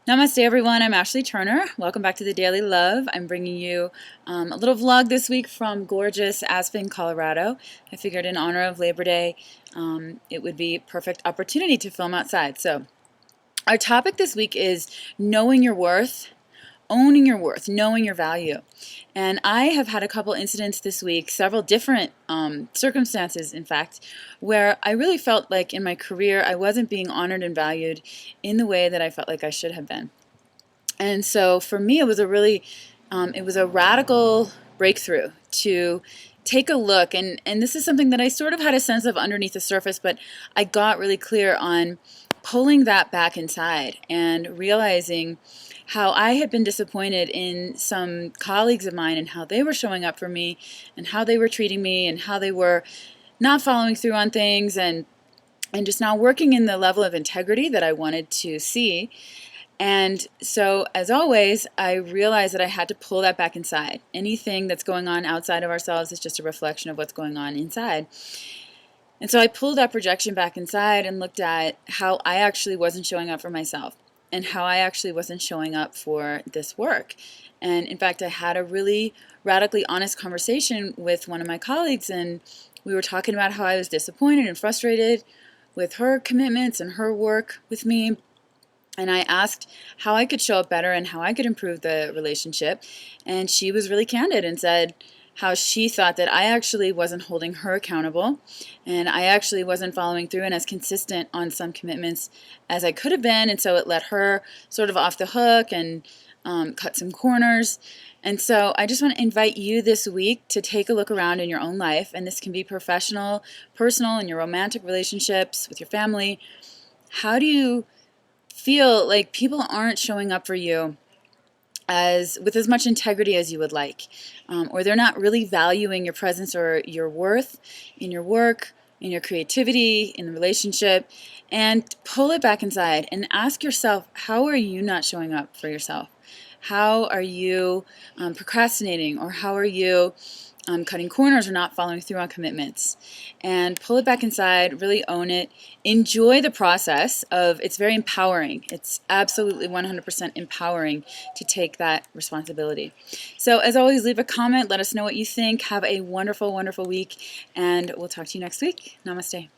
Namaste, everyone. I'm Ashley Turner. Welcome back to the Daily Love. I'm bringing you a little vlog this week from gorgeous Aspen, Colorado. I figured in honor of Labor Day, it would be a perfect opportunity to film outside. So our topic this week is knowing your worth, owning your worth, knowing your value. And I have had a couple incidents this week, several different circumstances, in fact, where I really felt like in my career I wasn't being honored and valued in the way that I felt like I should have been. And so for me, it was a radical breakthrough to take a look, and this is something that I sort of had a sense of underneath the surface, but I got really clear on pulling that back inside and realizing how I had been disappointed in some colleagues of mine and how they were showing up for me and how they were treating me and how they were not following through on things and just not working in the level of integrity that I wanted to see. And so, as always, I realized that I had to pull that back inside. Anything that's going on outside of ourselves is just a reflection of what's going on inside. And so I pulled that projection back inside and looked at how I actually wasn't showing up for myself and how I actually wasn't showing up for this work. And in fact, I had a really radically honest conversation with one of my colleagues, and we were talking about how I was disappointed and frustrated with her commitments and her work with me. And I asked how I could show up better and how I could improve the relationship. And she was really candid and said how she thought that I actually wasn't holding her accountable and I actually wasn't following through and as consistent on some commitments as I could have been. And so it let her sort of off the hook and cut some corners. And so I just want to invite you this week to take a look around in your own life. And this can be professional, personal, in your romantic relationships, with your family. How do you feel like people aren't showing up for you with as much integrity as you would like, or they're not really valuing your presence or your worth in your work, in your creativity, in the relationship? And pull it back inside and ask yourself, how are you not showing up for yourself? How are you procrastinating, or how are you cutting corners or not following through on commitments? And pull it back inside, really own it, enjoy the process of, it's very empowering. It's absolutely 100% empowering to take that responsibility. So as always, leave a comment, let us know what you think. Have a wonderful, wonderful week, and we'll talk to you next week. Namaste.